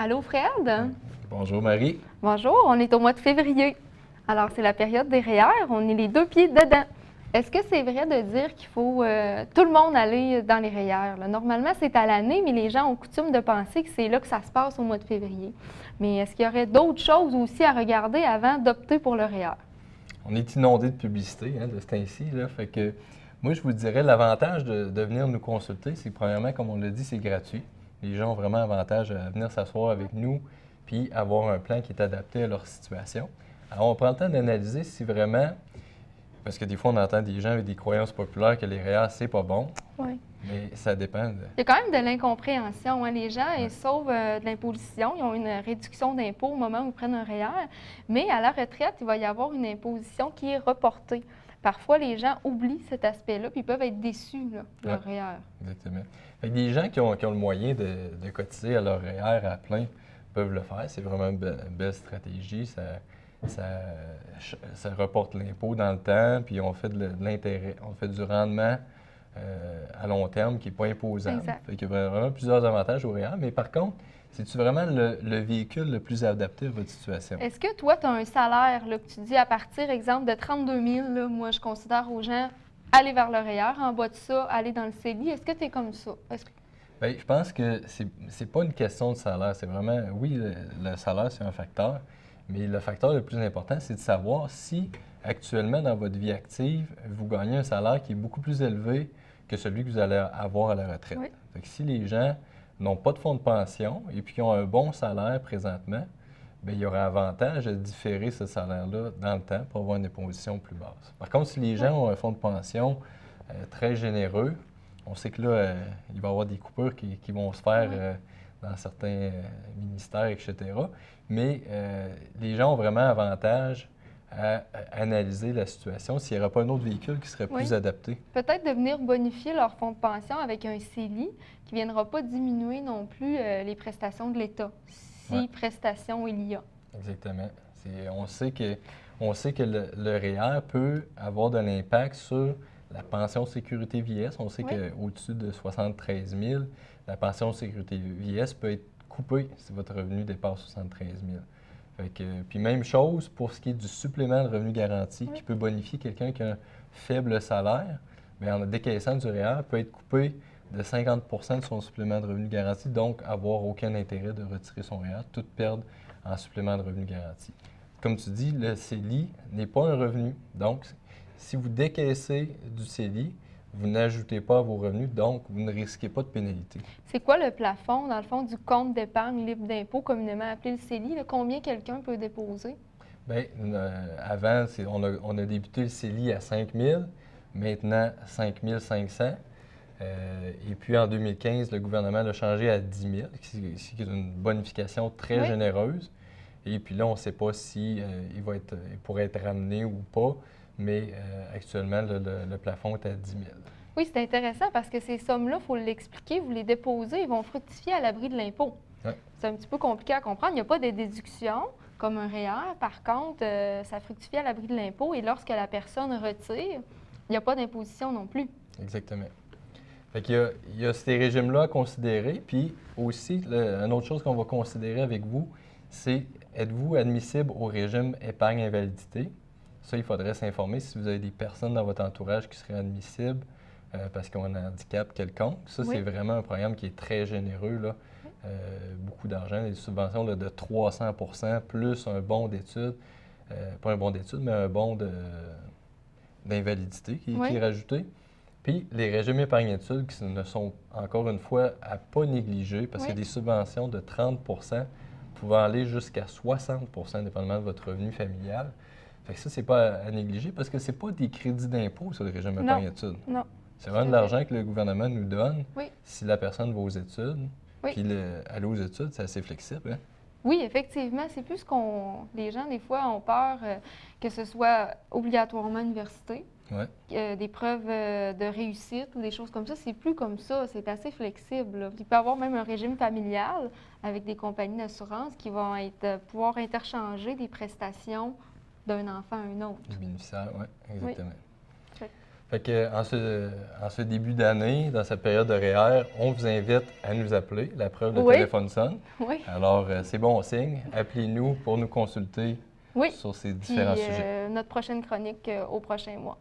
Allô, Fred? Bonjour Marie. Bonjour, on est au mois de février. Alors, c'est la période des REER, on est les deux pieds dedans. Est-ce que c'est vrai de dire qu'il faut tout le monde aller dans les REER, là? Normalement, c'est à l'année, mais les gens ont coutume de penser que c'est là que ça se passe au mois de février. Mais est-ce qu'il y aurait d'autres choses aussi à regarder avant d'opter pour le REER? On est inondé de publicité de ce temps-ci, là, fait que moi je vous dirais l'avantage de venir nous consulter, c'est que premièrement, comme on l'a dit, c'est gratuit. Les gens ont vraiment avantage à venir s'asseoir avec nous puis avoir un plan qui est adapté à leur situation. Alors on prend le temps d'analyser si vraiment, parce que des fois on entend des gens avec des croyances populaires que les REER c'est pas bon, Oui. mais ça dépend de... Il y a quand même de l'incompréhension, hein. Les gens, ils sauvent de l'imposition, ils ont une réduction d'impôt au moment où ils prennent un REER, mais à la retraite, il va y avoir une imposition qui est reportée. Parfois, les gens oublient cet aspect-là, puis ils peuvent être déçus là, de leur REER. Exactement. Fait que des gens qui ont le moyen de cotiser à leur REER à plein peuvent le faire. C'est vraiment une belle stratégie. Ça reporte l'impôt dans le temps, puis on fait de l'intérêt, on fait du rendement à long terme qui n'est pas imposable. Exact. Fait qu'il y a vraiment plusieurs avantages au REER. Mais par contre, c'est-tu vraiment le véhicule le plus adapté à votre situation? Est-ce que toi, tu as un salaire là, que tu dis à partir, exemple, de 32 000, là, moi, je considère aux gens, aller vers le REER, en bas de ça, aller dans le CELI. Est-ce que tu es comme ça? Bien, je pense que c'est pas une question de salaire. C'est vraiment, oui, le salaire, c'est un facteur, mais le facteur le plus important, c'est de savoir si actuellement, dans votre vie active, vous gagnez un salaire qui est beaucoup plus élevé que celui que vous allez avoir à la retraite. Oui. Fait que si les gens n'ont pas de fonds de pension et puis qui ont un bon salaire présentement, bien, il y aura avantage à différer ce salaire-là dans le temps pour avoir une imposition plus basse. Par contre, si les gens ont un fonds de pension très généreux, on sait que là, il va y avoir des coupures qui vont se faire dans certains ministères, etc. Mais les gens ont vraiment avantage à analyser la situation s'il n'y aurait pas un autre véhicule qui serait plus adapté. Peut-être de venir bonifier leur fonds de pension avec un CELI qui ne viendra pas diminuer non plus les prestations de l'État, si prestations il y a. Exactement. On sait que le REER peut avoir de l'impact sur la pension sécurité vieillesse. On sait qu'au-dessus de 73 000, la pension sécurité vieillesse peut être coupée si votre revenu dépasse 73 000. Puis même chose pour ce qui est du supplément de revenu garanti qui peut bonifier quelqu'un qui a un faible salaire. Bien, en décaissant du REER, peut être coupé de 50 de son supplément de revenu garanti, donc avoir aucun intérêt de retirer son REER, tout perdre en supplément de revenu garanti. Comme tu dis, le CELI n'est pas un revenu. Donc, si vous décaissez du CELI, vous n'ajoutez pas à vos revenus, donc vous ne risquez pas de pénalité. C'est quoi le plafond, dans le fond, du compte d'épargne libre d'impôt, communément appelé le CELI? Là, combien quelqu'un peut déposer? Bien, avant, on a débuté le CELI à 5 000, maintenant 5 500. Et puis en 2015, le gouvernement l'a changé à 10 000, ce qui est une bonification très généreuse. Et puis là, on ne sait pas si il pourrait être ramené ou pas, mais actuellement, le plafond est à 10 000. Oui, c'est intéressant parce que ces sommes-là, il faut l'expliquer, vous les déposez, ils vont fructifier à l'abri de l'impôt. Ouais. C'est un petit peu compliqué à comprendre. Il n'y a pas de déduction comme un REER. Par contre, ça fructifie à l'abri de l'impôt et lorsque la personne retire, il n'y a pas d'imposition non plus. Exactement. Fait qu'il y a ces régimes-là à considérer. Puis aussi, une autre chose qu'on va considérer avec vous, c'est êtes-vous admissible au régime épargne-invalidité? Ça, il faudrait s'informer si vous avez des personnes dans votre entourage qui seraient admissibles parce qu'ils ont un handicap quelconque. Ça, c'est vraiment un programme qui est très généreux, là. Beaucoup d'argent, des subventions là, de 300 plus un bon d'études. Pas un bon d'études, mais un bon d'invalidité qui est rajouté. Puis les régimes épargne-études qui ne sont, encore une fois, à pas négliger parce qu'il y a des subventions de 30 pouvant aller jusqu'à 60 dépendamment de votre revenu familial. Fait que ça, c'est pas à négliger parce que c'est pas des crédits d'impôt sur le régime épargne-études. Non. C'est vraiment de l'argent que le gouvernement nous donne si la personne va aux études. Puis aller aux études, c'est assez flexible. Hein? Oui, effectivement. C'est plus les gens, des fois, ont peur que ce soit obligatoirement université. Des preuves de réussite ou des choses comme ça, c'est plus comme ça, c'est assez flexible. Là. Il peut y avoir même un régime familial avec des compagnies d'assurance qui vont pouvoir interchanger des prestations d'un enfant à un autre. Du bénéficiaire, oui, exactement. Fait que en ce début d'année, dans cette période de REER, on vous invite à nous appeler. La preuve, le Oui. téléphone sonne. Oui. Alors, c'est bon signe. Appelez-nous pour nous consulter Oui. sur ces Puis différents sujets. notre prochaine chronique au prochain mois.